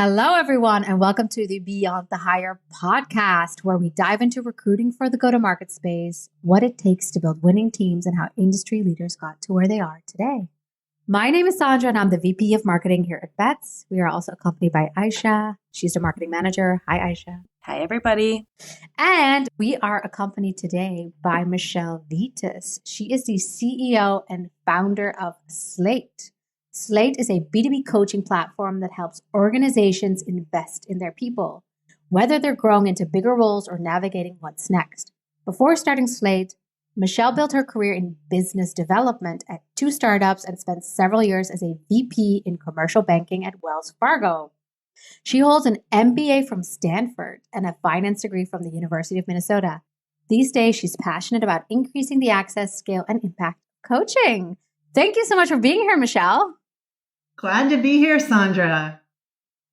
Hello, everyone, and welcome to the Beyond the Hire podcast, where we dive into recruiting for the go-to-market space, what it takes to build winning teams, and how industry leaders got to where they are today. My name is Sandra, and I'm the VP of Marketing here at Bets. We are also accompanied by Aisha. She's the marketing manager. Hi, Aisha. Hi, everybody. And we are accompanied today by Michelle Vitus. She is the CEO and founder of Slate. Slate is a B2B coaching platform that helps organizations invest in their people, whether they're growing into bigger roles or navigating what's next. Before starting Slate, Michelle built her career in business development at 2 startups and spent several years as a VP in commercial banking at Wells Fargo. She holds an MBA from Stanford and a finance degree from the University of Minnesota. These days, she's passionate about increasing the access, scale, and impact of coaching. Thank you so much for being here, Michelle. Glad to be here, Sandra.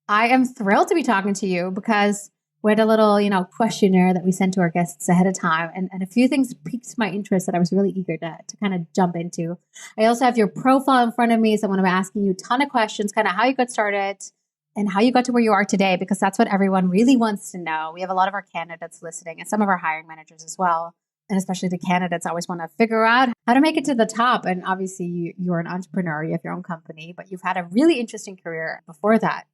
I am thrilled to be talking to you because we had a little, questionnaire that we sent to our guests ahead of time. And a few things piqued my interest that I was really eager to kind of jump into. I also have your profile in front of me. So I'm going to be asking you a ton of questions, kind of how you got started and how you got to where you are today, because that's what everyone really wants to know. We have a lot of our candidates listening and some of our hiring managers as well. And especially the candidates always want to figure out how to make it to the top. And obviously you're an entrepreneur, you have your own company, but you've had a really interesting career before that.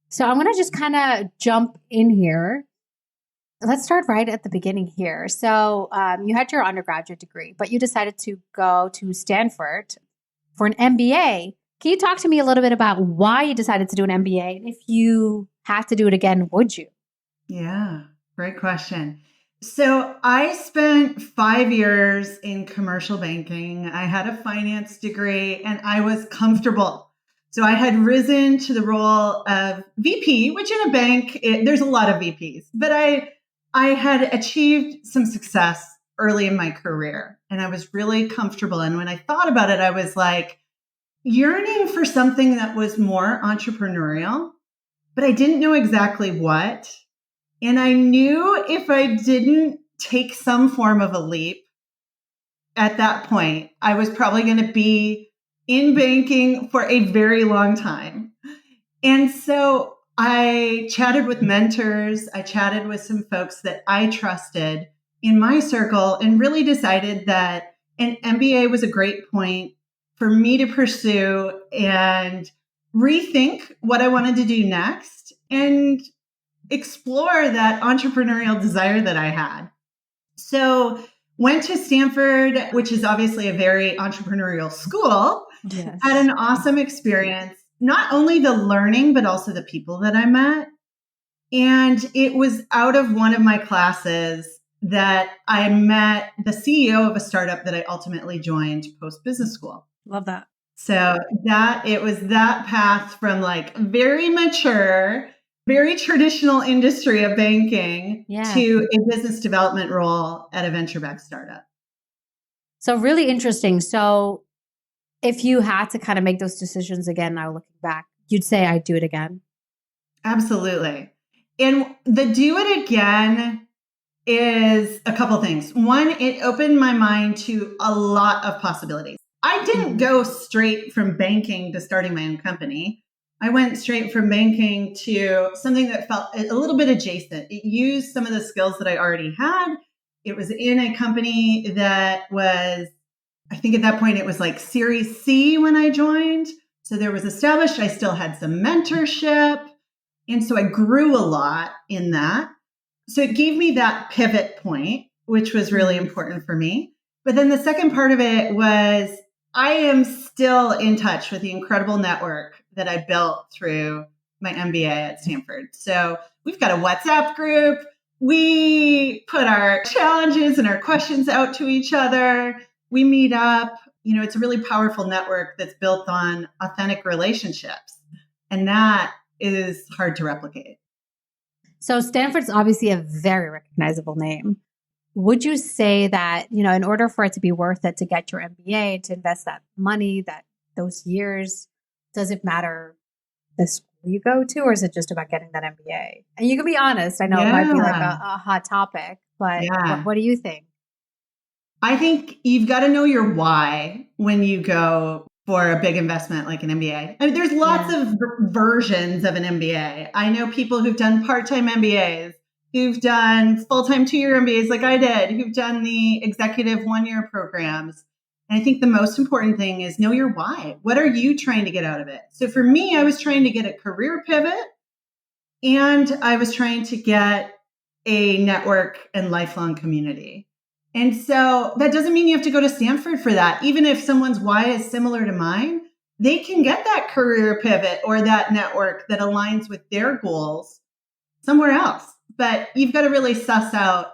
So I'm going to just kind of jump in here. Let's start right at the beginning here. So you had your undergraduate degree, but you decided to go to Stanford for an MBA. Can you talk to me a little bit about why you decided to do an MBA? And if you had to do it again, would you? Yeah, great question. So I spent 5 years in commercial banking. I had a finance degree and I was comfortable. So I had risen to the role of VP, which in a bank, there's a lot of VPs, but I had achieved some success early in my career and I was really comfortable. And when I thought about it, I was like yearning for something that was more entrepreneurial, but I didn't know exactly what. And I knew if I didn't take some form of a leap at that point, I was probably going to be in banking for a very long time. And so I chatted with mentors. I chatted with some folks that I trusted in my circle and really decided that an MBA was a great point for me to pursue and rethink what I wanted to do next and explore that entrepreneurial desire that I had. So went to Stanford, which is obviously a very entrepreneurial school. Yes. Had an awesome experience, not only the learning, but also the people that I met. And it was out of one of my classes that I met the CEO of a startup that I ultimately joined post-business school. Love that. So it was that path from like very mature, very traditional industry of banking to a business development role at a venture-backed startup. So really interesting. So if you had to kind of make those decisions again, now looking back, you'd say I'd do it again? Absolutely. And the do it again is a couple things. One, it opened my mind to a lot of possibilities. I didn't go straight from banking to starting my own company. I went straight from banking to something that felt a little bit adjacent. It used some of the skills that I already had. It was in a company that was, I think at that point it was like Series C when I joined. So there was established, I still had some mentorship. And so I grew a lot in that. So it gave me that pivot point, which was really important for me. But then the second part of it was I am still in touch with the incredible network that I built through my MBA at Stanford. So we've got a WhatsApp group. We put our challenges and our questions out to each other. We meet up. It's a really powerful network that's built on authentic relationships. And that is hard to replicate. So Stanford's obviously a very recognizable name. Would you say that, in order for it to be worth it to get your MBA, to invest that money, those years, does it matter the school you go to, or is it just about getting that MBA? And you can be honest. I know it might be like a hot topic, but what do you think? I think you've got to know your why when you go for a big investment like an MBA. I mean, there's lots of versions of an MBA. I know people who've done part-time MBAs, who've done full-time 2-year MBAs like I did, who've done the executive 1-year programs. And I think the most important thing is know your why. What are you trying to get out of it? So for me, I was trying to get a career pivot, and I was trying to get a network and lifelong community. And so that doesn't mean you have to go to Stanford for that. Even if someone's why is similar to mine, they can get that career pivot or that network that aligns with their goals somewhere else. But you've got to really suss out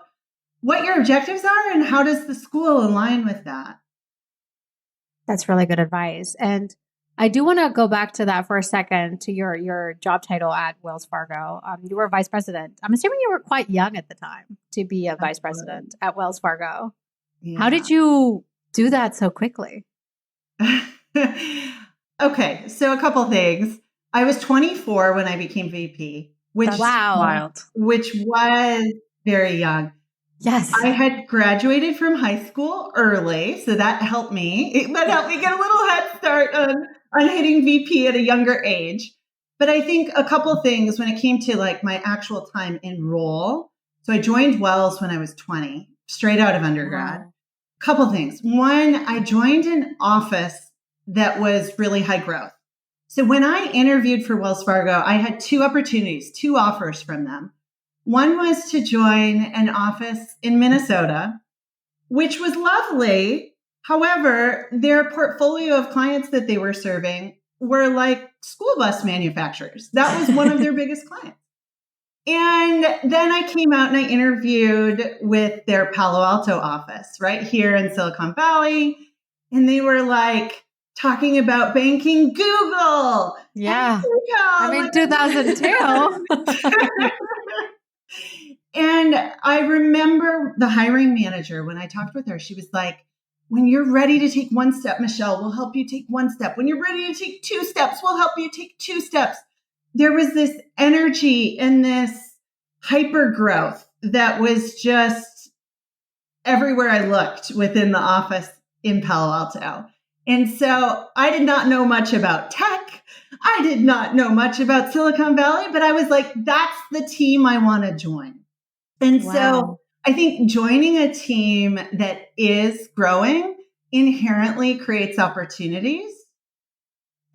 what your objectives are and how does the school align with that. That's really good advice. And I do want to go back to that for a second, to your job title at Wells Fargo. You were vice president. I'm assuming you were quite young at the time to be a vice president at Wells Fargo. Yeah. How did you do that so quickly? Okay, so a couple things. I was 24 when I became VP, which was very young. Yes. I had graduated from high school early, so that helped me. That helped me get a little head start on hitting VP at a younger age. But I think a couple things when it came to like my actual time in role. So I joined Wells when I was 20, straight out of undergrad. Wow. Couple things. One, I joined an office that was really high growth. So when I interviewed for Wells Fargo, I had 2 opportunities, 2 offers from them. One was to join an office in Minnesota, which was lovely. However, their portfolio of clients that they were serving were like school bus manufacturers. That was one of their biggest clients. And then I came out and I interviewed with their Palo Alto office right here in Silicon Valley. And they were like talking about banking Google. Yeah. I mean, 2002. And I remember the hiring manager, when I talked with her, she was like, when you're ready to take 1 step, Michelle, we'll help you take 1 step. When you're ready to take 2 steps, we'll help you take 2 steps. There was this energy and this hyper growth that was just everywhere I looked within the office in Palo Alto. And so I did not know much about tech. I did not know much about Silicon Valley, but I was like, that's the team I want to join. And so I think joining a team that is growing inherently creates opportunities.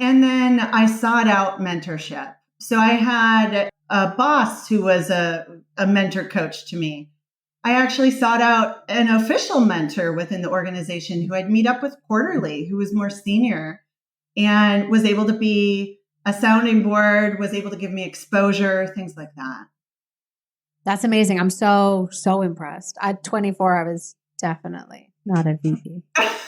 And then I sought out mentorship. So I had a boss who was a mentor coach to me. I actually sought out an official mentor within the organization who I'd meet up with quarterly, who was more senior and was able to be a sounding board, was able to give me exposure, things like that. That's amazing. I'm so impressed. At 24, I was definitely not a VP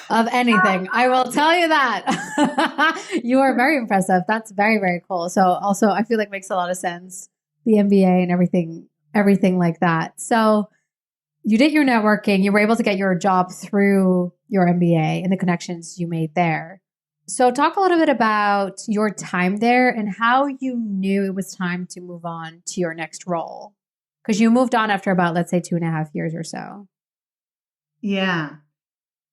of anything. I will tell you that. You are very impressive. That's very, very cool. So also, I feel like makes a lot of sense, the MBA and everything like that. So you did your networking. You were able to get your job through your MBA and the connections you made there. So talk a little bit about your time there and how you knew it was time to move on to your next role. Because you moved on after about, let's say, 2.5 years or so. Yeah.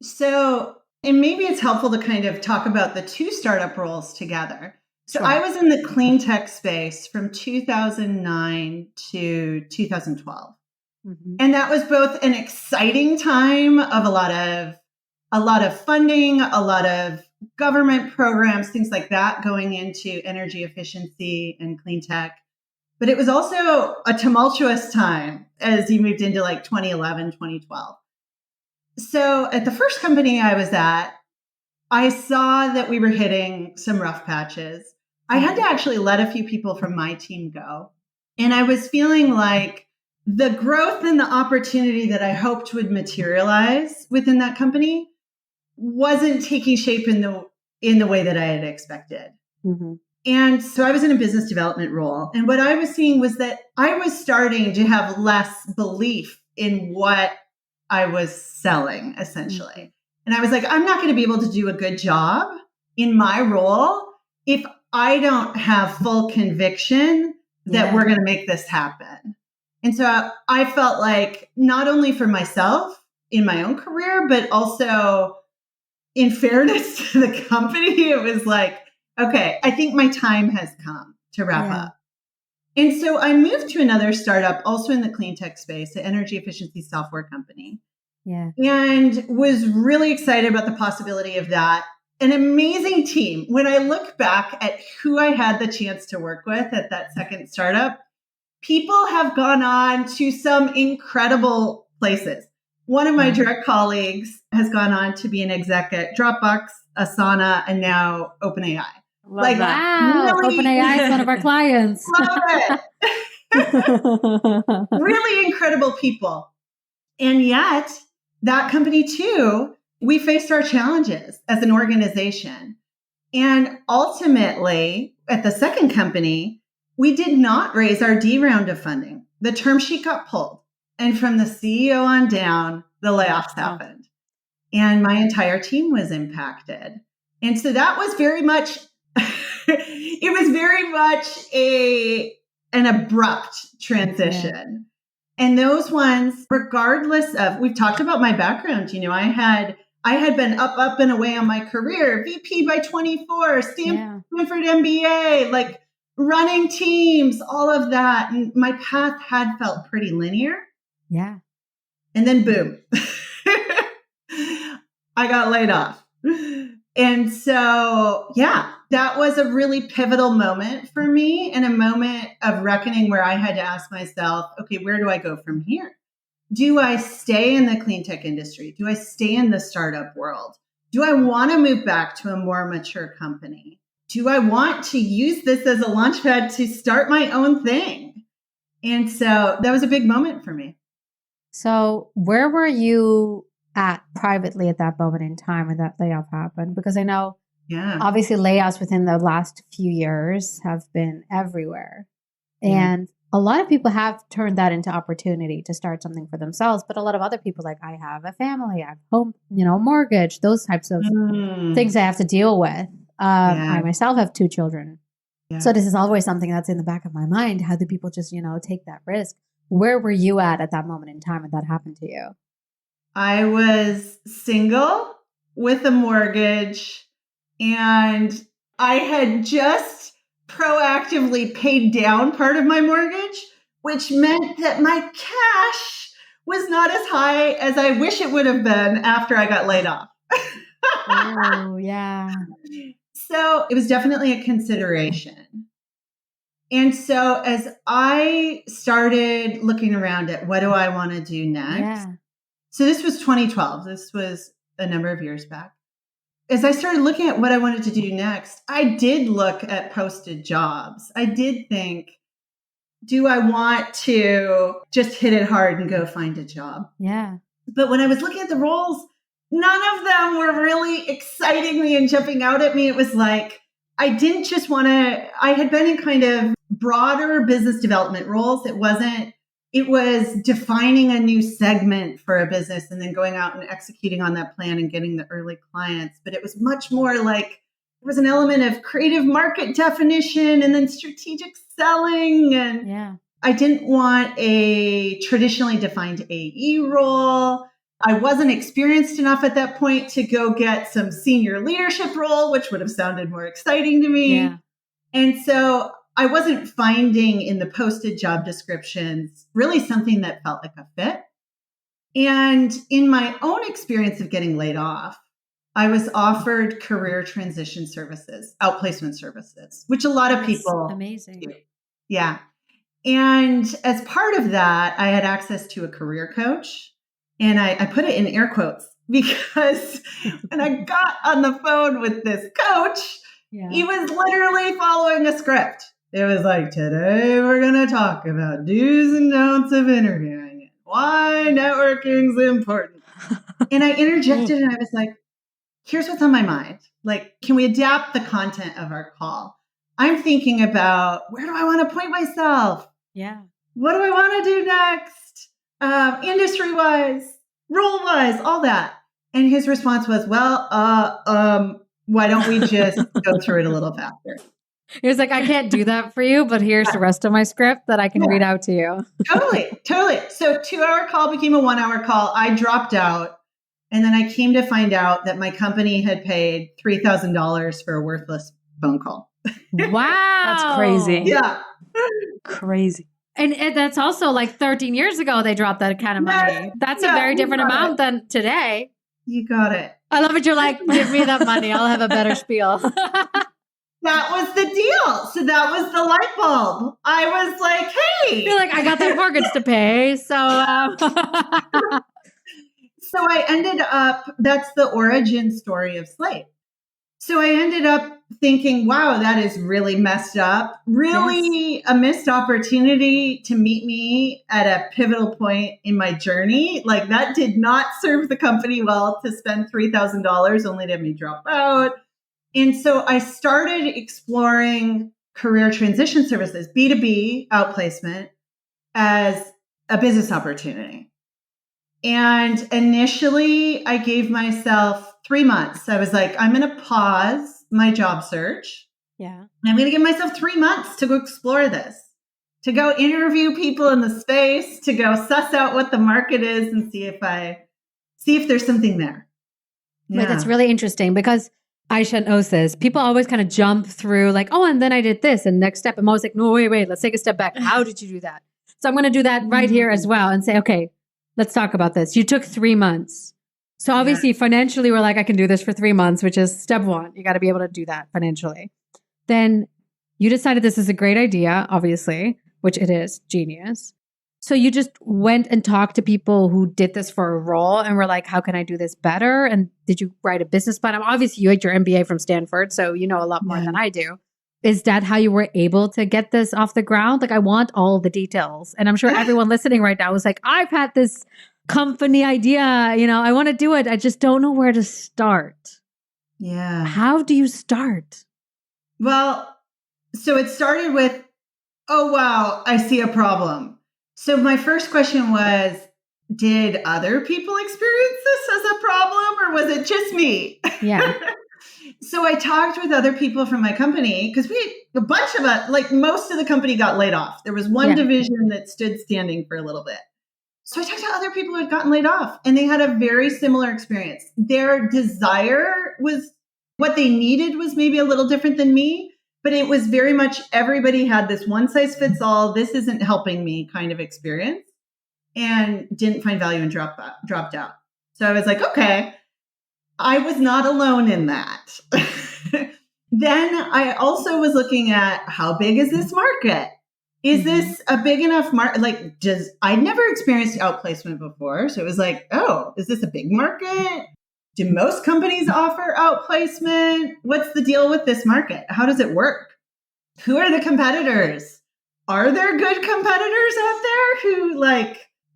So, and maybe it's helpful to kind of talk about the 2 startup roles together. So I was in the clean tech space from 2009 to 2012. Mm-hmm. And that was both an exciting time of a lot of funding, a lot of government programs, things like that going into energy efficiency and clean tech. But it was also a tumultuous time as you moved into like 2011, 2012. So at the first company I was at, I saw that we were hitting some rough patches. I had to actually let a few people from my team go. And I was feeling like the growth and the opportunity that I hoped would materialize within that company wasn't taking shape in the way that I had expected. Mm-hmm. And so I was in a business development role. And what I was seeing was that I was starting to have less belief in what I was selling, essentially. Mm-hmm. And I was like, I'm not going to be able to do a good job in my role if I don't have full conviction that we're going to make this happen. And so I felt like not only for myself in my own career, but also in fairness to the company, it was like, okay, I think my time has come to wrap up. And so I moved to another startup, also in the clean tech space, an energy efficiency software company. Yeah. And was really excited about the possibility of that. An amazing team. When I look back at who I had the chance to work with at that second startup, people have gone on to some incredible places. One of my direct colleagues has gone on to be an exec at Dropbox, Asana, and now OpenAI. Love that. Wow. Really, OpenAI is one of our clients. Love it. Really incredible people. And yet, that company too, we faced our challenges as an organization. And ultimately, at the second company, we did not raise our D round of funding. The term sheet got pulled. And from the CEO on down, the layoffs happened. And my entire team was impacted. And so that was very much, it was very much an abrupt transition. And those ones, regardless of, we've talked about my background, I had been up and away on my career, VP by 24, Stanford MBA, like running teams, all of that. And my path had felt pretty linear. Yeah. And then boom, I got laid off. And so, that was a really pivotal moment for me, and a moment of reckoning where I had to ask myself, okay, where do I go from here? Do I stay in the clean tech industry? Do I stay in the startup world? Do I want to move back to a more mature company? Do I want to use this as a launchpad to start my own thing? And so that was a big moment for me. So where were you at privately at that moment in time when that layoff happened? Because I know obviously layoffs within the last few years have been everywhere. And a lot of people have turned that into opportunity to start something for themselves. But a lot of other people, like, I have a family, I have home, mortgage, those types of things I have to deal with. I myself have 2 children. So this is always something that's in the back of my mind. How do people just, take that risk? Where were you at that moment in time when that happened to you? I was single with a mortgage, and I had just proactively paid down part of my mortgage, which meant that my cash was not as high as I wish it would have been after I got laid off. Oh, yeah. So it was definitely a consideration. And so as I started looking around at what do I want to do next? So this was 2012. This was a number of years back. As I started looking at what I wanted to do next, I did look at posted jobs. I did think, do I want to just hit it hard and go find a job? Yeah. But when I was looking at the roles, none of them were really exciting me and jumping out at me. It was like, I didn't just want to, I had been in kind of broader business development roles. It was defining a new segment for a business and then going out and executing on that plan and getting the early clients. But it was much more like there was an element of creative market definition and then strategic selling. And I didn't want a traditionally defined AE role. I wasn't experienced enough at that point to go get some senior leadership role, which would have sounded more exciting to me. Yeah. And so I wasn't finding in the posted job descriptions really something that felt like a fit. And in my own experience of getting laid off, I was offered career transition services, outplacement services, which a lot of people do. Yeah. And as part of that, I had access to a career coach. And I put it in air quotes because when I got on the phone with this coach, he was literally following a script. It was like, today we're going to talk about do's and don'ts of interviewing and why networking's important. And I interjected and I was like, here's what's on my mind. Like, can we adapt the content of our call? I'm thinking about, where do I want to point myself? Yeah. What do I want to do next? Industry-wise, role-wise, all that. And his response was, well, why don't we just go through it a little faster? He was like, I can't do that for you, but here's the rest of my script that I can read out to you. Totally. So 2-hour call became a 1-hour call. I dropped out. And then I came to find out that my company had paid $3,000 for a worthless phone call. Wow. That's crazy. Yeah. Crazy. And that's also like 13 years ago, they dropped that kind of money. That's a very different amount than today. You got it. I love it. You're like, give me that money. I'll have a better spiel. That was the deal. So that was the light bulb. I was like, hey. You're like, I got that mortgage to pay. So, So I ended up, that's the origin story of Slate. So I ended up thinking, wow, that is really messed up. Really a missed opportunity to meet me at a pivotal point in my journey. Like that did not serve the company well to spend $3,000 only to have me drop out. And so I started exploring career transition services, B2B outplacement as a business opportunity. And initially I gave myself 3 months. I was like, I'm going to pause my job search. Yeah. I'm going to give myself 3 months to go explore this, to go interview people in the space, to go suss out what the market is and see if there's something there. Yeah. Wait, that's really interesting because Aisha knows this. People always kind of jump through like, oh, and then I did this and next step. I'm always like, no, wait, let's take a step back. How did you do that? So I'm going to do that right here as well and say, okay, let's talk about this. You took 3 months. So obviously financially, we're like, I can do this for 3 months, which is step one. You got to be able to do that financially. Then you decided this is a great idea, obviously, which it is genius. So you just went and talked to people who did this for a role and were like, how can I do this better? And did you write a business plan? Obviously, you had your MBA from Stanford, so you know a lot more than I do. Is that how you were able to get this off the ground? Like, I want all the details. And I'm sure everyone listening right now is like, I've had this company idea, I want to do it. I just don't know where to start. Yeah. How do you start? Well, so it started with, oh, wow, I see a problem. So my first question was, did other people experience this as a problem or was it just me? Yeah. So I talked with other people from my company because a bunch of us, like most of the company got laid off. There was one division that stood standing for a little bit. So I talked to other people who had gotten laid off and they had a very similar experience. Their desire was, what they needed was maybe a little different than me, but it was very much everybody had this one size fits all, this isn't helping me kind of experience and didn't find value and dropped out. So I was like, okay, I was not alone in that. Then I also was looking at how big is this market? Is this a big enough market? Like, I'd never experienced outplacement before. So it was like, oh, is this a big market? Do most companies offer outplacement? What's the deal with this market? How does it work? Who are the competitors? Are there good competitors out there who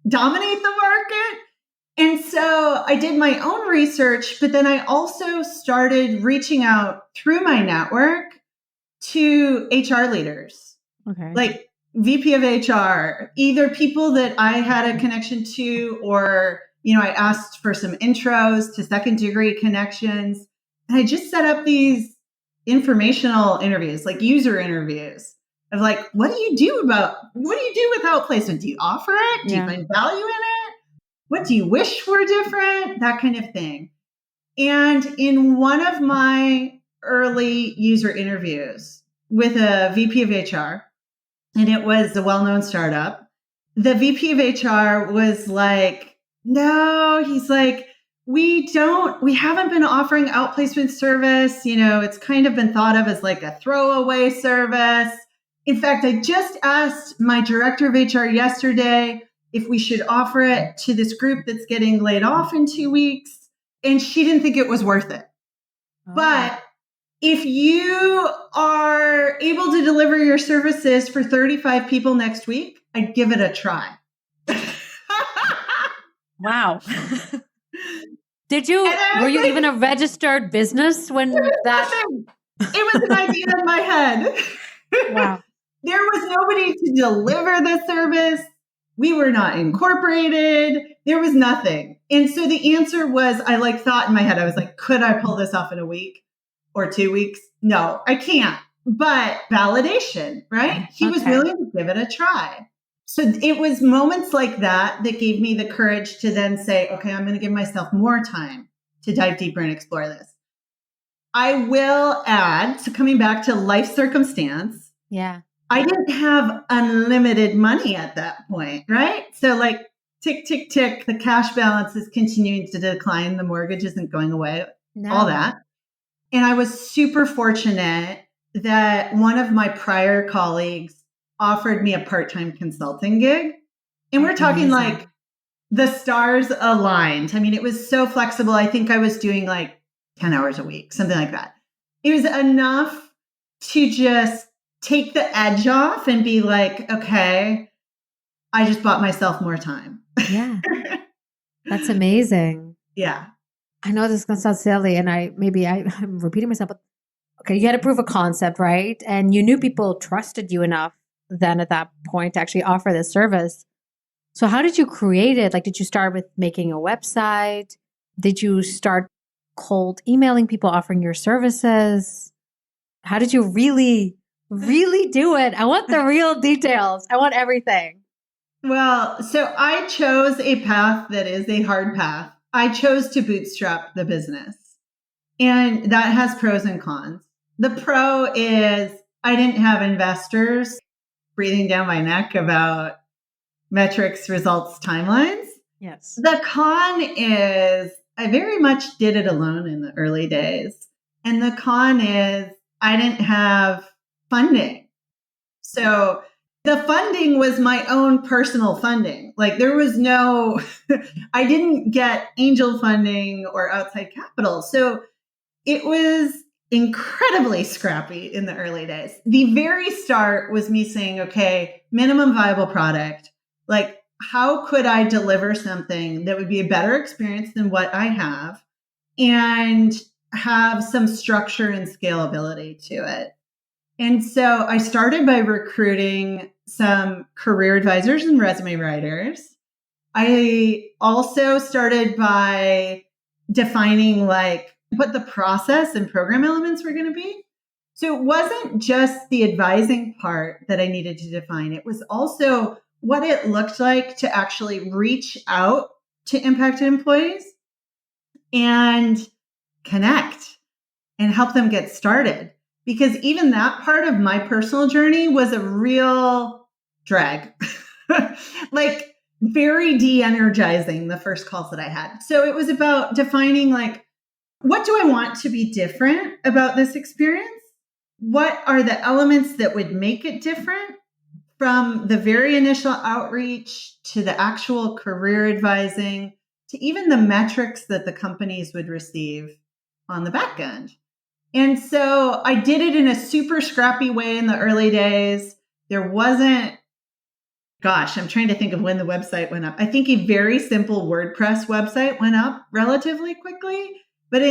dominate the market? And so I did my own research, but then I also started reaching out through my network to HR leaders. Okay. Like VP of HR, either people that I had a connection to or, I asked for some intros to second degree connections. And I just set up these informational interviews, like user interviews of like, what do you do with outplacement? Do you offer it? Do you find value in it? What do you wish were different? That kind of thing. And in one of my early user interviews with a VP of HR, and it was a well-known startup, the VP of HR was like, no, he's like, we haven't been offering outplacement service. It's kind of been thought of as like a throwaway service. In fact, I just asked my director of HR yesterday if we should offer it to this group that's getting laid off in 2 weeks. And she didn't think it was worth it. Oh. But if you are able to deliver your services for 35 people next week, I'd give it a try. Wow. Were you even a registered business when that? It was an idea in my head. Wow. There was nobody to deliver the service. We were not incorporated. There was nothing. And so the answer was, I thought in my head, I was like, could I pull this off in a week or 2 weeks? No, I can't. But validation, right? He was willing to give it a try. So it was moments like that that gave me the courage to then say, okay, I'm going to give myself more time to dive deeper and explore this. I will add, so coming back to life circumstance, Yeah. I didn't have unlimited money at that point, right? So like tick, tick, tick, the cash balance is continuing to decline. The mortgage isn't going away, all that. And I was super fortunate that one of my prior colleagues offered me a part-time consulting gig. And we're talking like the stars aligned. I mean, it was so flexible. I think I was doing like 10 hours a week, something like that. It was enough to just take the edge off and be like, okay, I just bought myself more time. Yeah. That's amazing. Yeah. I know this is going to sound silly and I'm repeating myself, but okay, you had to prove a concept, right? And you knew people trusted you enough then at that point to actually offer this service. So how did you create it? Like, did you start with making a website? Did you start cold emailing people offering your services? How did you really do it? I want the real details. I want everything. Well, so I chose a path that is a hard path. I chose to bootstrap the business. And that has pros and cons. The pro is I didn't have investors breathing down my neck about metrics, results, timelines. Yes. The con is I very much did it alone in the early days. And the con is I didn't have funding. So the funding was my own personal funding. Like there was no, I didn't get angel funding or outside capital. So it was incredibly scrappy in the early days. The very start was me saying, okay, minimum viable product. Like, how could I deliver something that would be a better experience than what I have and have some structure and scalability to it? And so I started by recruiting some career advisors and resume writers. I also started by defining like what the process and program elements were going to be. So it wasn't just the advising part that I needed to define. It was also what it looked like to actually reach out to impacted employees and connect and help them get started. Because even that part of my personal journey was a real drag, like very de-energizing, the first calls that I had. So it was about defining like, what do I want to be different about this experience? What are the elements that would make it different from the very initial outreach to the actual career advising to even the metrics that the companies would receive on the back end? And so I did it in a super scrappy way in the early days. There wasn't, gosh, I'm trying to think of when the website went up. I think a very simple WordPress website went up relatively quickly. But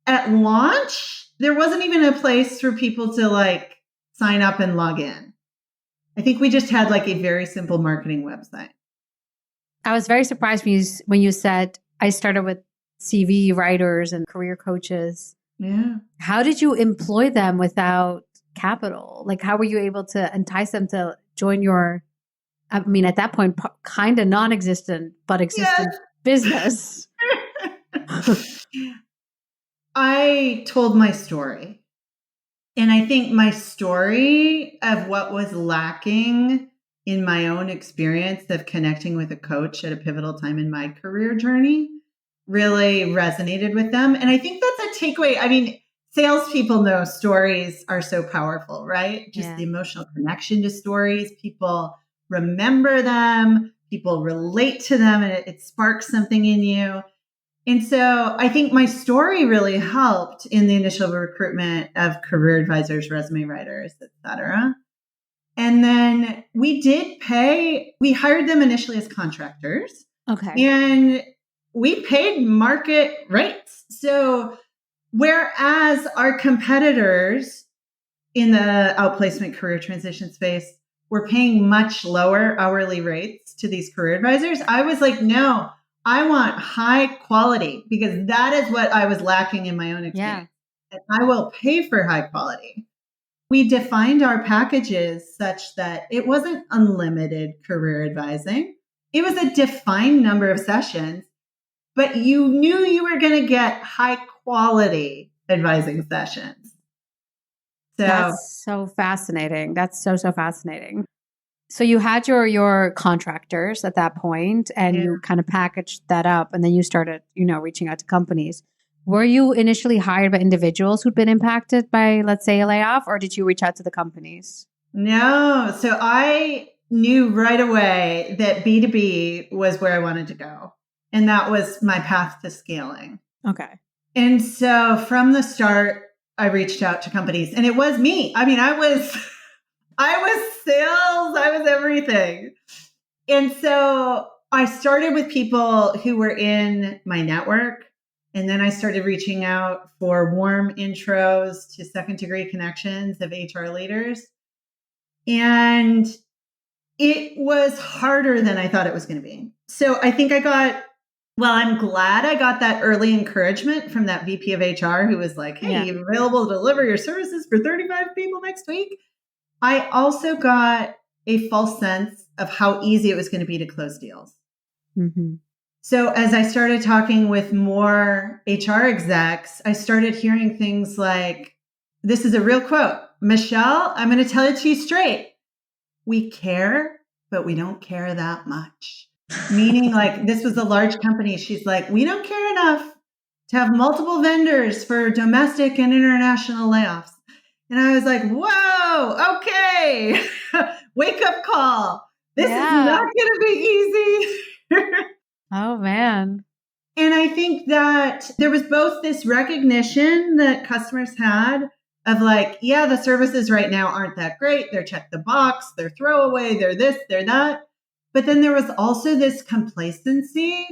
at launch, there wasn't even a place for people to like sign up and log in. I think we just had like a very simple marketing website. I was very surprised when you said I started with CV writers and career coaches. Yeah. How did you employ them without capital? Like, how were you able to entice them to join your, I mean, at that point, kind of non-existent, but existent business? I told my story. And I think my story of what was lacking in my own experience of connecting with a coach at a pivotal time in my career journey really resonated with them. And I think that's a takeaway. I mean, salespeople know stories are so powerful, right? Just the emotional connection to stories. People remember them, people relate to them, and it sparks something in you. And so I think my story really helped in the initial recruitment of career advisors, resume writers, et cetera. And then we hired them initially as contractors. Okay. And we paid market rates. So whereas our competitors in the outplacement career transition space were paying much lower hourly rates to these career advisors, I was like, no, I want high quality because that is what I was lacking in my own experience. And I will pay for high quality. we defined our packages such that it wasn't unlimited career advising. It was a defined number of sessions, but you knew you were going to get high quality advising sessions. So That's so fascinating. That's so fascinating. So you had your contractors at that point and Yeah. you kind of packaged that up and then you started, reaching out to companies. Were you initially hired by individuals who'd been impacted by, let's say, a layoff, or did you reach out to the companies? No. So I knew right away that B2B was where I wanted to go. And that was my path to scaling. Okay. And so from the start, I reached out to companies and it was me. I mean, I was sales, I was everything. And so I started with people who were in my network. And then I started reaching out for warm intros to second degree connections of HR leaders. And it was harder than I thought it was going to be. So I think I'm glad I got that early encouragement from that VP of HR who was like, hey, you available to deliver your services for 35 people next week? I also got a false sense of how easy it was going to be to close deals. Mm-hmm. So as I started talking with more HR execs, I started hearing things like, this is a real quote, Michelle, I'm going to tell it to you straight. We care, but we don't care that much. Meaning like this was a large company. She's like, we don't care enough to have multiple vendors for domestic and international layoffs. And I was like, whoa, okay. Wake up call. This is not going to be easy. Oh, man. And I think that there was both this recognition that customers had of like, yeah, the services right now aren't that great. They're check the box, they're throwaway, they're this, they're that. But then there was also this complacency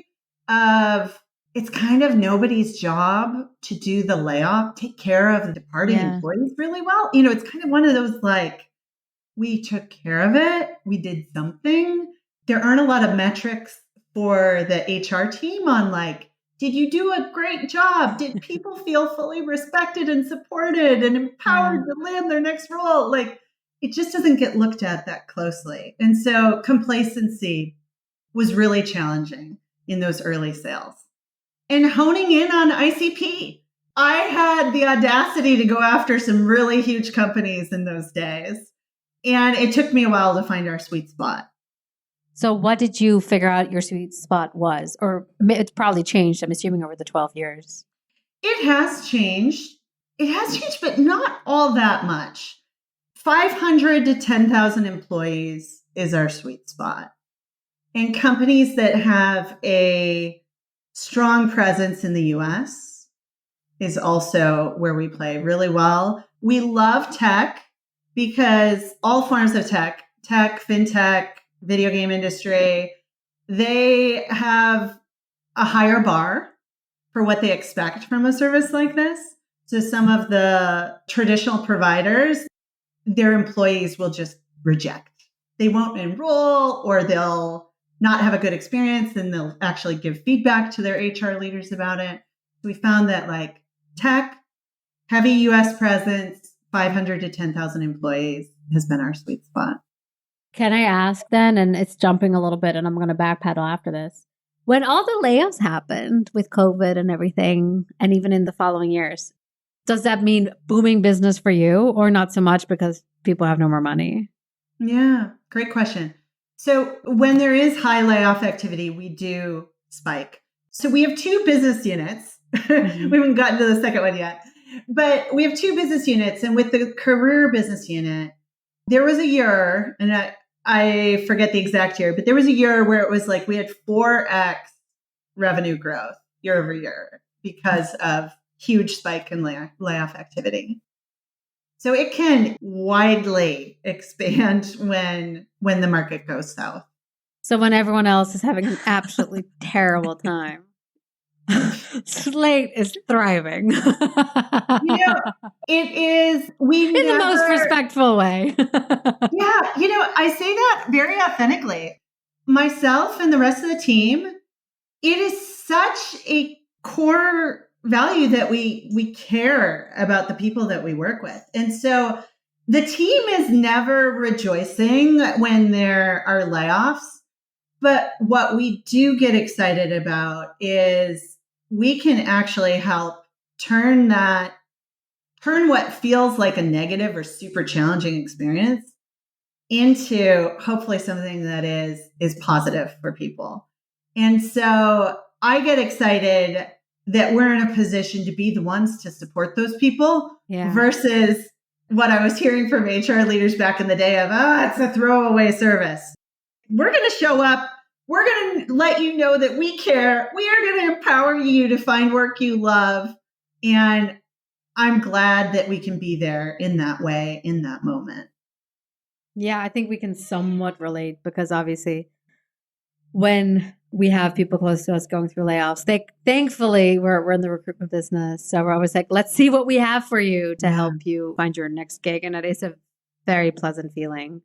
of it's kind of nobody's job to do the layoff, take care of the departing employees really well. It's kind of one of those like, we took care of it. We did something. There aren't a lot of metrics for the HR team on like, did you do a great job? Did people feel fully respected and supported and empowered to land their next role? Like, it just doesn't get looked at that closely. And so complacency was really challenging in those early sales. And honing in on ICP. I had the audacity to go after some really huge companies in those days. And it took me a while to find our sweet spot. So what did you figure out your sweet spot was? Or it's probably changed, I'm assuming, over the 12 years. It has changed. It has changed, but not all that much. 500 to 10,000 employees is our sweet spot. And companies that have a strong presence in the US is also where we play really well. We love tech because all forms of tech, fintech, video game industry, they have a higher bar for what they expect from a service like this. So some of the traditional providers, their employees will just reject. They won't enroll or they'll not have a good experience and they'll actually give feedback to their HR leaders about it. We found that like tech, heavy US presence, 500 to 10,000 employees has been our sweet spot. Can I ask then, and it's jumping a little bit and I'm going to backpedal after this. When all the layoffs happened with COVID and everything, and even in the following years, does that mean booming business for you or not so much because people have no more money? Yeah, great question. So when there is high layoff activity, we do spike. So we have two business units. Mm-hmm. We haven't gotten to the second one yet, but we have two business units. And with the career business unit, there was a year, and I forget the exact year, but there was a year where it was like we had 4x revenue growth year over year because of huge spike in layoff activity. So it can widely expand when the market goes south. So when everyone else is having an absolutely terrible time, Slate is thriving. It is. We in the most respectful way. Yeah, I say that very authentically. Myself and the rest of the team, it is such a core value that we care about the people that we work with. And so The team is never rejoicing when there are layoffs. But what we do get excited about is we can actually help turn what feels like a negative or super challenging experience into hopefully something that is positive for people. And so I get excited that we're in a position to be the ones to support those people versus what I was hearing from HR leaders back in the day of, it's a throwaway service. We're going to show up. We're going to let you know that we care. We are going to empower you to find work you love. And I'm glad that we can be there in that way, in that moment. Yeah, I think we can somewhat relate because obviously when we have people close to us going through layoffs, thankfully we're in the recruitment business. So we're always like, let's see what we have for you to help you find your next gig. And it is a very pleasant feeling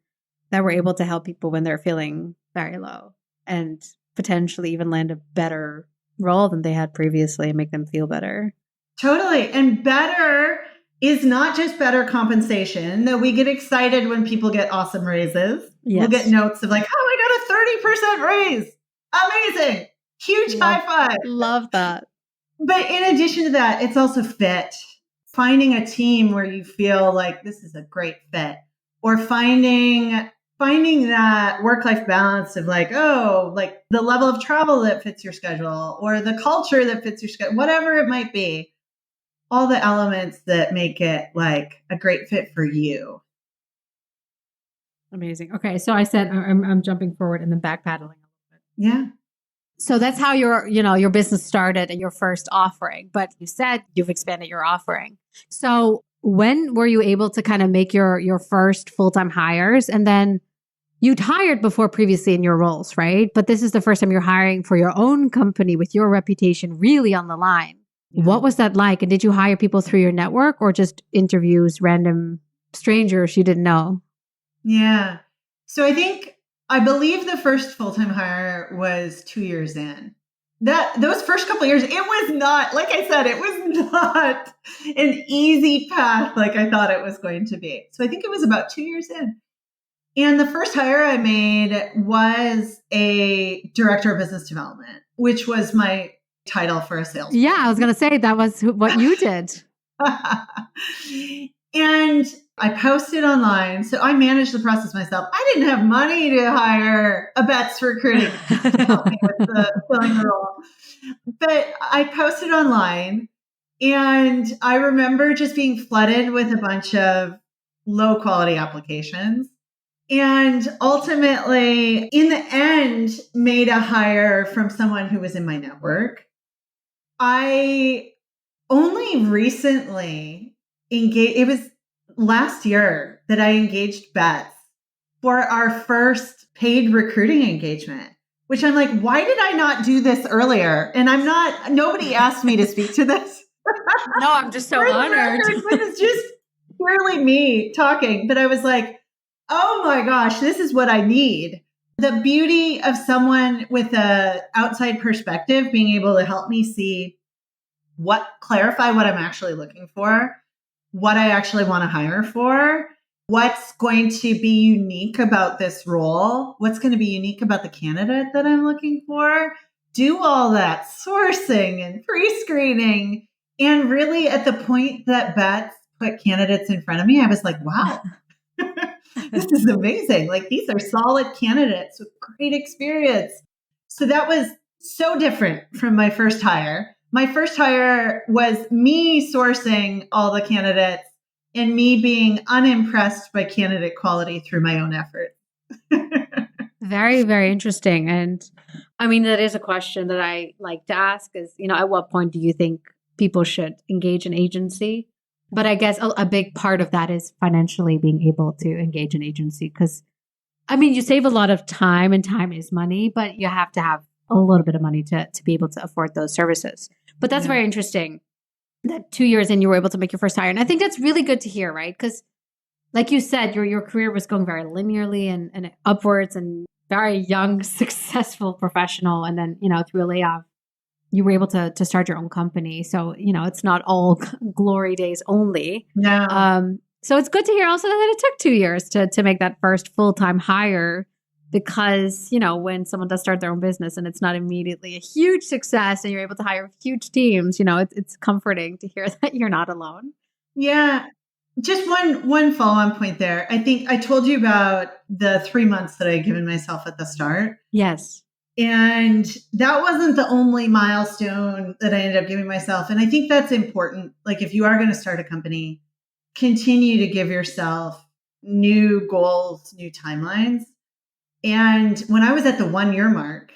that we're able to help people when they're feeling very low and potentially even land a better role than they had previously and make them feel better. Totally. And better is not just better compensation, though we get excited when people get awesome raises. Yes. We'll get notes of like, I got a 30% raise. Amazing. Huge high five. Love that. But in addition to that, it's also fit. Finding a team where you feel like this is a great fit, or finding that work-life balance of like, like the level of travel that fits your schedule or the culture that fits your schedule, whatever it might be, all the elements that make it like a great fit for you. Amazing. Okay. So I said, I'm jumping forward and then backpedaling a little bit. Yeah. So that's how your business started and your first offering, but you said you've expanded your offering. So when were you able to kind of make your first full-time hires? And then you'd hired before previously in your roles, right? But this is the first time you're hiring for your own company with your reputation really on the line. Yeah. What was that like? And did you hire people through your network or just interviews, random strangers you didn't know? Yeah. So I believe the first full-time hire was 2 years in. Those first couple of years, it was not, like I said, it was not an easy path like I thought it was going to be. So I think it was about 2 years in. And the first hire I made was a director of business development, which was my title for a sales. Yeah, I was going to say that was what you did. And I posted online. So I managed the process myself. I didn't have money to hire a Bets recruiting to help me with filling the role. But I posted online and I remember just being flooded with a bunch of low quality applications. And ultimately, in the end, made a hire from someone who was in my network. I only recently engaged, it was last year that I engaged Beth for our first paid recruiting engagement, which I'm like, why did I not do this earlier? And nobody asked me to speak to this. No, I'm just so honored. It's just purely me talking. But I was like, oh my gosh, this is what I need. The beauty of someone with an outside perspective being able to help me see clarify what I'm actually looking for, what I actually want to hire for, what's going to be unique about this role, what's going to be unique about the candidate that I'm looking for, do all that sourcing and pre-screening. And really at the point that Beth put candidates in front of me, I was like, wow. This is amazing. Like these are solid candidates with great experience. So that was so different from my first hire. My first hire was me sourcing all the candidates and me being unimpressed by candidate quality through my own effort. Very, very interesting. And I mean, that is a question that I like to ask is, at what point do you think people should engage an agency? But I guess a big part of that is financially being able to engage an agency because, you save a lot of time and time is money, but you have to have a little bit of money to be able to afford those services. But that's very interesting that 2 years in, you were able to make your first hire. And I think that's really good to hear, right? Because like you said, your career was going very linearly and upwards and very young, successful professional. And then, through a layoff, you were able to start your own company. So, it's not all glory days only. No. So it's good to hear also that it took 2 years to make that first full-time hire because, when someone does start their own business and it's not immediately a huge success and you're able to hire huge teams, it's comforting to hear that you're not alone. Yeah. Just one follow-on point there. I think I told you about the 3 months that I had given myself at the start. Yes. And that wasn't the only milestone that I ended up giving myself. And I think that's important. Like if you are going to start a company, continue to give yourself new goals, new timelines. And when I was at the 1 year mark,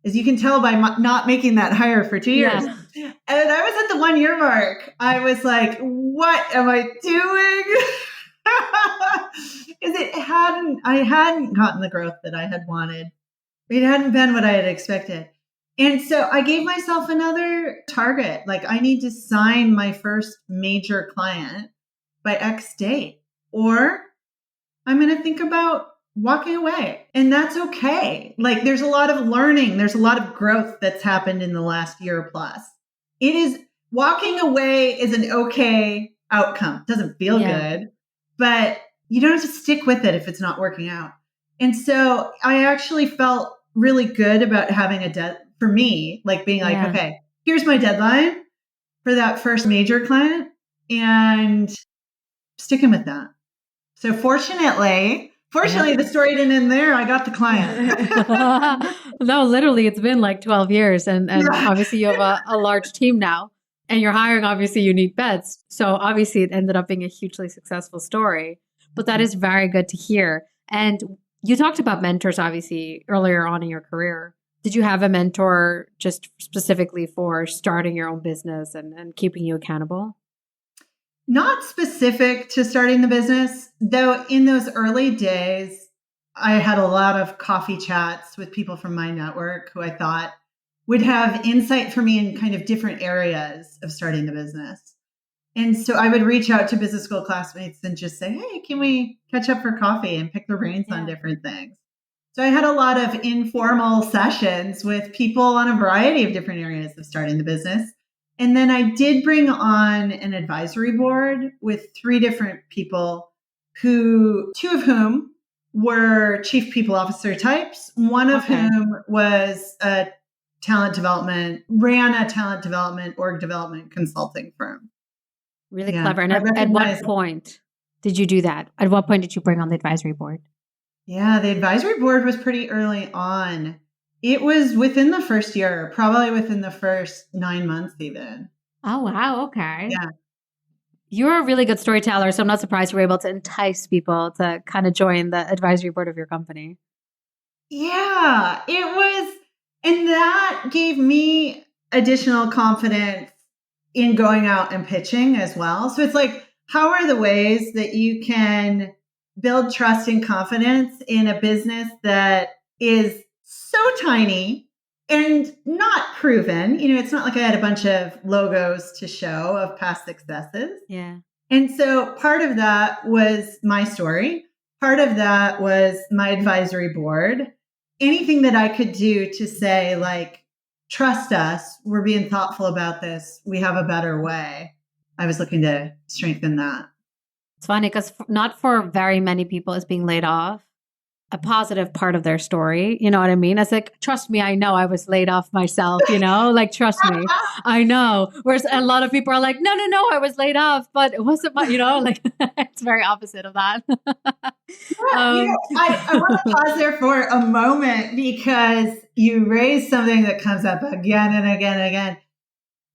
as you can tell by not making that hire for 2 years, and I was at the 1 year mark, I was like, what am I doing? Because I hadn't gotten the growth that I had wanted. It hadn't been what I had expected. And so I gave myself another target. Like I need to sign my first major client by X date, or I'm going to think about walking away. And that's okay. Like there's a lot of learning. There's a lot of growth that's happened in the last year plus. Walking away is an okay outcome. It doesn't feel good, but you don't have to stick with it if it's not working out. And so I actually felt really good about having for me, like being like, okay, here's my deadline for that first major client and sticking with that. So fortunately, the story didn't end there. I got the client. No, literally, it's been like 12 years. And obviously you have a large team now and you're hiring, obviously you need beds. So obviously it ended up being a hugely successful story, but that is very good to hear. And you talked about mentors, obviously, earlier on in your career. Did you have a mentor just specifically for starting your own business and keeping you accountable? Not specific to starting the business, though in those early days, I had a lot of coffee chats with people from my network who I thought would have insight for me in kind of different areas of starting the business. And so I would reach out to business school classmates and just say, hey, can we catch up for coffee and pick their brains on different things? So I had a lot of informal sessions with people on a variety of different areas of starting the business. And then I did bring on an advisory board with 3 different people 2 of whom were chief people officer types. One of whom was ran a talent development, org development consulting firm. Really clever. And at what point did you do that? At what point did you bring on the advisory board? Yeah, the advisory board was pretty early on. It was within the first year, probably within the first 9 months even. Oh, wow. Okay. Yeah. You're a really good storyteller, so I'm not surprised you were able to entice people to kind of join the advisory board of your company. Yeah, it was. And that gave me additional confidence in going out and pitching as well. So it's like, how are the ways that you can build trust and confidence in a business that is so tiny and not proven? It's not like I had a bunch of logos to show of past successes. Yeah. And so part of that was my story. Part of that was my advisory board. Anything that I could do to say, like, trust us, we're being thoughtful about this, we have a better way. I was looking to strengthen that. It's funny because not for very many people is being laid off a positive part of their story. You know what I mean? It's like, trust me, I know I was laid off myself, like, trust me, I know. Whereas a lot of people are like, no, I was laid off, but it wasn't my, like, it's very opposite of that. I want to pause there for a moment because you raised something that comes up again and again and again.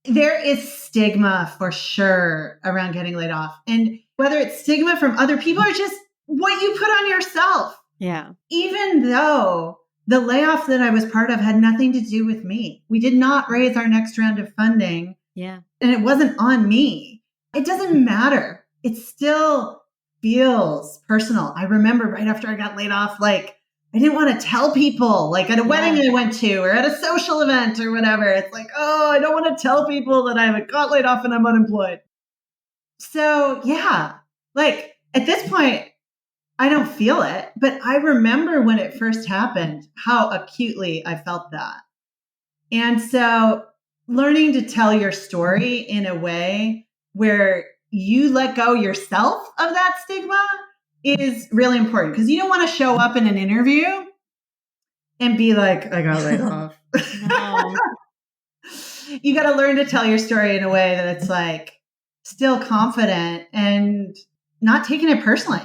There is stigma for sure around getting laid off. And whether it's stigma from other people or just what you put on yourself. Yeah. Even though the layoff that I was part of had nothing to do with me. We did not raise our next round of funding. Yeah. And it wasn't on me. It doesn't matter. It still feels personal. I remember right after I got laid off, like, I didn't want to tell people, like at a wedding I went to or at a social event or whatever. It's like, oh, I don't want to tell people that I got laid off and I'm unemployed. So yeah, like at this point, I don't feel it, but I remember when it first happened, how acutely I felt that. And so learning to tell your story in a way where you let go yourself of that stigma is really important, because you don't want to show up in an interview and be like, I got laid off. No. You got to learn to tell your story in a way that it's like still confident and not taking it personally.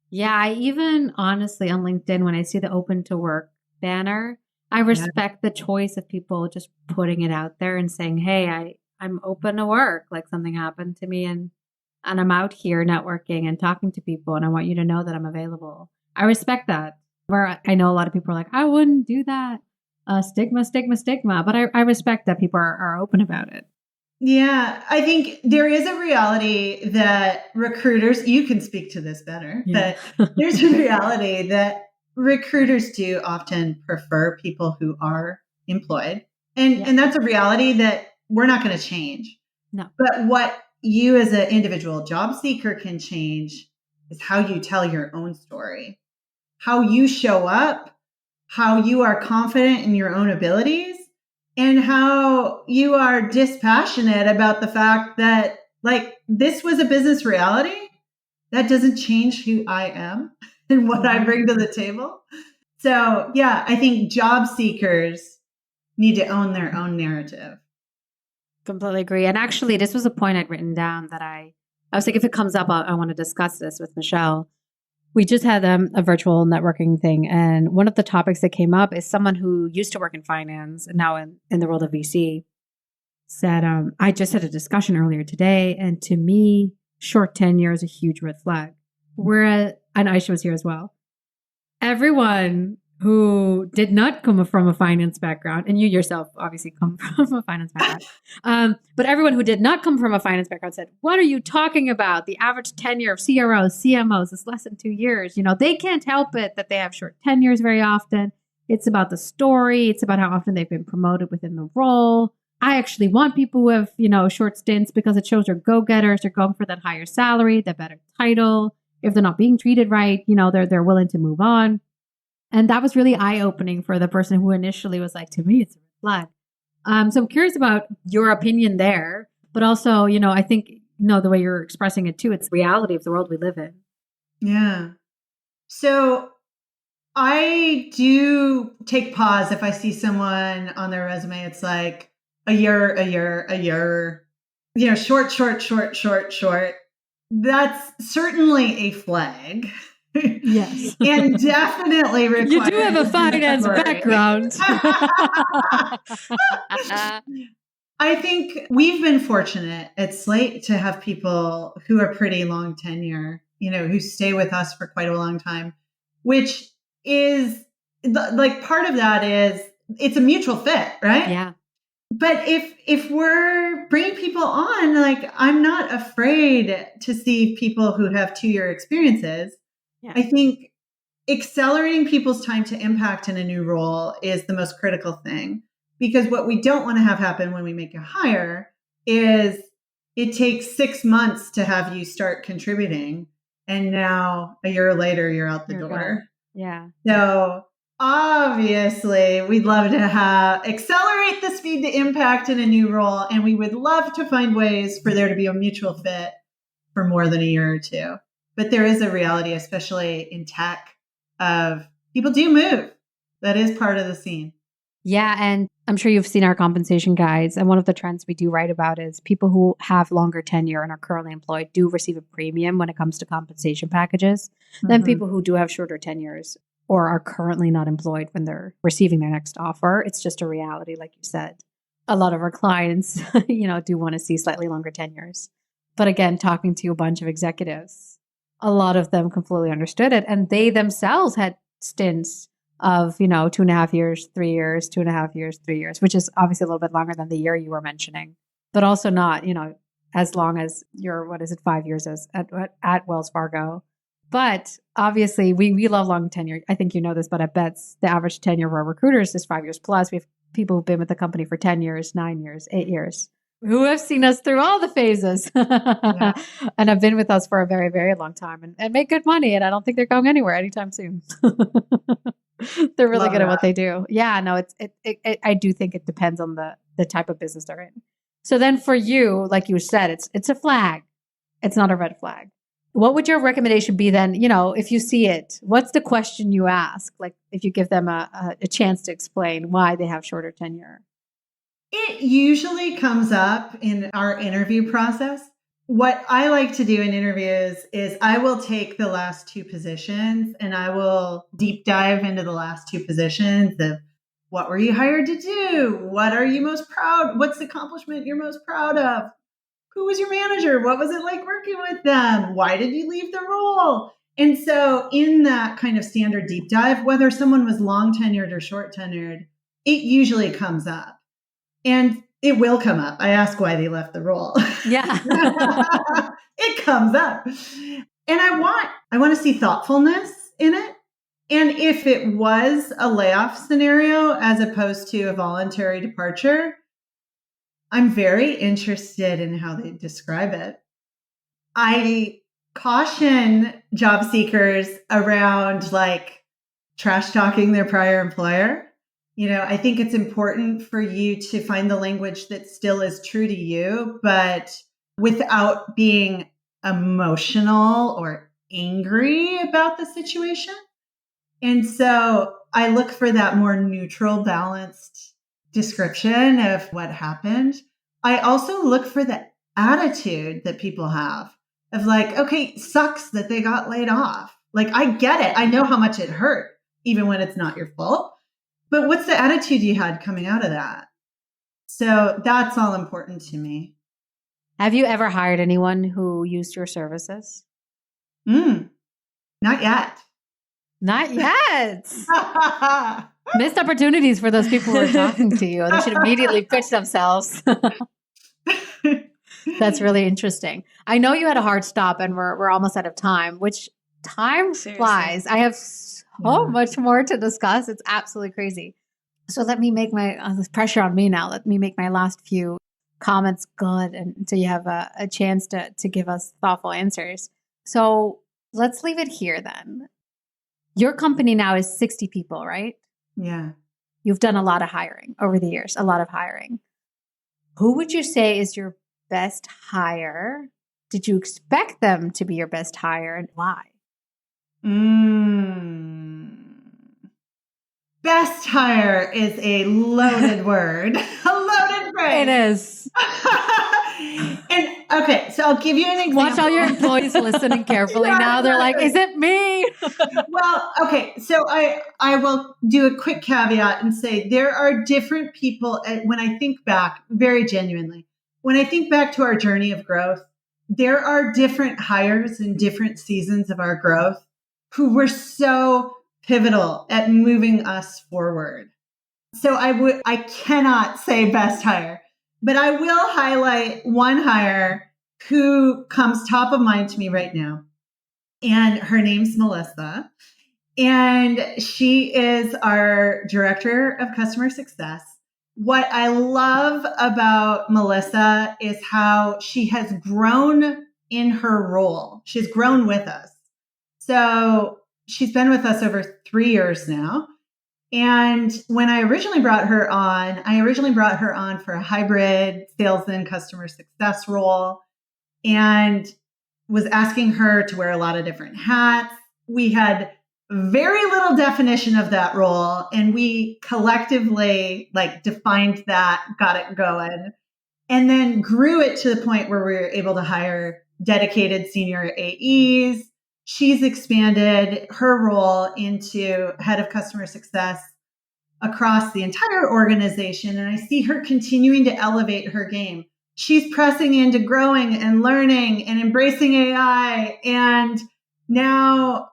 Yeah, I even honestly on LinkedIn, when I see the open to work banner, I respect the choice of people just putting it out there and saying, hey, I'm open to work. Like something happened to me and I'm out here networking and talking to people and I want you to know that I'm available. I respect that. Where I know a lot of people are like, I wouldn't do that. Stigma. But I respect that people are open about it. Yeah, I think there is a reality that recruiters, you can speak to this better, but there's a reality that recruiters do often prefer people who are employed. And that's a reality that we're not going to change. No. But what you as an individual job seeker can change is how you tell your own story, how you show up, how you are confident in your own abilities, and how you are dispassionate about the fact that, like, this was a business reality. That doesn't change who I am and what I bring to the table. So, yeah, I think job seekers need to own their own narrative. Completely agree. And actually, this was a point I'd written down that I was like, if it comes up, I want to discuss this with Michelle. We just had a virtual networking thing. And one of the topics that came up is someone who used to work in finance and now in the world of VC said, I just had a discussion earlier today. And to me, short tenure is a huge red flag. And Aisha was here as well. Everyone who did not come from a finance background, and you yourself obviously come from a finance background, but everyone who did not come from a finance background said, what are you talking about? The average tenure of CROs, CMOs is less than 2 years. You know, they can't help it that they have short tenures very often. It's about the story. It's about how often they've been promoted within the role. I actually want people who have, short stints because it shows they're go-getters. They're going for that higher salary, the better title. If they're not being treated right, they're willing to move on. And that was really eye-opening for the person who initially was like, to me, it's a red flag. So I'm curious about your opinion there, but also, I think, the way you're expressing it too, it's the reality of the world we live in. Yeah. So I do take pause if I see someone on their resume. It's like a year, short. That's certainly a flag. Yes. And definitely requires you do have a finance background. I think we've been fortunate at Slate to have people who are pretty long tenure, who stay with us for quite a long time, which is like part of that is it's a mutual fit, right? Yeah. But if we're bringing people on, like, I'm not afraid to see people who have 2-year experiences. Yeah. I think accelerating people's time to impact in a new role is the most critical thing, because what we don't want to have happen when we make a hire is it takes 6 months to have you start contributing. And now a year later, you're out the door. Yeah. So obviously we'd love to accelerate the speed to impact in a new role. And we would love to find ways for there to be a mutual fit for more than a year or two. But there is a reality, especially in tech, of people do move. That is part of the scene. Yeah. And I'm sure you've seen our compensation guides. And one of the trends we do write about is people who have longer tenure and are currently employed do receive a premium when it comes to compensation packages than people who do have shorter tenures or are currently not employed when they're receiving their next offer. It's just a reality, like you said. A lot of our clients, do want to see slightly longer tenures. But again, talking to a bunch of executives, a lot of them completely understood it. And they themselves had stints of, 2.5 years, 3 years, 2.5 years, 3 years, which is obviously a little bit longer than the year you were mentioning, but also not, as long as your, 5 years as at Wells Fargo. But obviously we love long tenure. I think you know this, but at Bets, the average tenure of our recruiters is 5 years plus. We have people who've been with the company for 10 years, 9 years, 8 years, who have seen us through all the phases and have been with us for a very, very long time and make good money. And I don't think they're going anywhere anytime soon. They're really good at what they do. Yeah, no, I do think it depends on the type of business they're in. So then for you, like you said, it's a flag. it's not a red flag. What would your recommendation be then? If you see it, what's the question you ask? Like if you give them a chance to explain why they have shorter tenure. It usually comes up in our interview process. What I like to do in interviews is I will take the last two positions and I will deep dive into the last two positions of what were you hired to do? What are you most proud? What's the accomplishment you're most proud of? Who was your manager? What was it like working with them? Why did you leave the role? And so in that kind of standard deep dive, whether someone was long tenured or short tenured, it usually comes up. And it will come up. I ask why they left the role. Yeah. It comes up. And I want to see thoughtfulness in it. And if it was a layoff scenario as opposed to a voluntary departure, I'm very interested in how they describe it. I caution job seekers around like trash talking their prior employer. I think it's important for you to find the language that still is true to you, but without being emotional or angry about the situation. And so I look for that more neutral, balanced description of what happened. I also look for the attitude that people have of like, okay, sucks that they got laid off. Like, I get it. I know how much it hurt, even when it's not your fault. But what's the attitude you had coming out of that? So that's all important to me. Have you ever hired anyone who used your services? Not yet. Not yet. Missed opportunities for those people who are talking to you. They should immediately pitch themselves. That's really interesting. I know you had a hard stop and we're almost out of time, which time flies. I have so much more to discuss. It's absolutely crazy. So let me make there's pressure on me now. Let me make my last few comments good and so you have a chance to give us thoughtful answers. So let's leave it here then. Your company now is 60 people, right? Yeah. You've done a lot of hiring over the years, a lot of hiring. Who would you say is your best hire? Did you expect them to be your best hire and why? Best hire is a loaded word, a loaded phrase. It is. And okay, so I'll give you an example. Watch all your employees listening carefully now. They're like, is it me? Well, okay, so I will do a quick caveat and say there are different people. When I think back, very genuinely, when I think back to our journey of growth, there are different hires in different seasons of our growth who were so pivotal at moving us forward. So I cannot say best hire, but I will highlight one hire who comes top of mind to me right now. And her name's Melissa. And she is our director of customer success. What I love about Melissa is how she has grown in her role. She's grown with us. So she's been with us over 3 years now. And when I originally brought her on for a hybrid sales and customer success role and was asking her to wear a lot of different hats. We had very little definition of that role. And we collectively defined that, got it going, and then grew it to the point where we were able to hire dedicated senior AEs. She's expanded her role into head of customer success across the entire organization. And I see her continuing to elevate her game. She's pressing into growing and learning and embracing AI and now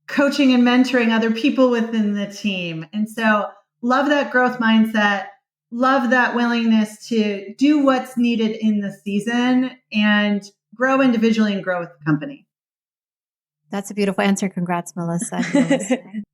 coaching and mentoring other people within the team. And so love that growth mindset, love that willingness to do what's needed in the season and grow individually and grow with the company. That's a beautiful answer. Congrats, Melissa.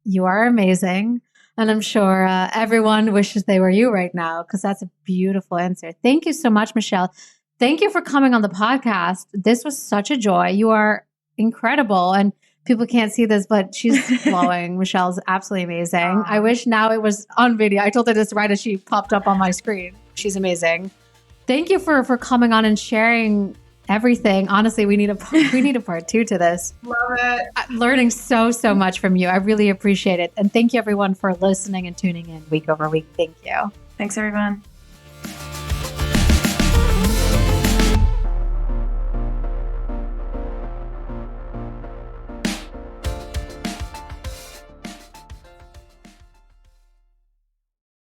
You are amazing. And I'm sure everyone wishes they were you right now because that's a beautiful answer. Thank you so much, Michelle. Thank you for coming on the podcast. This was such a joy. You are incredible. And people can't see this, but she's glowing. Michelle's absolutely amazing. I wish now it was on video. I told her this right as she popped up on my screen. She's amazing. Thank you for coming on and sharing everything. Honestly, we need a part 2 to this. Love it. I'm learning so much from you. I really appreciate it. And thank you everyone for listening and tuning in week over week. Thank you. Thanks, everyone.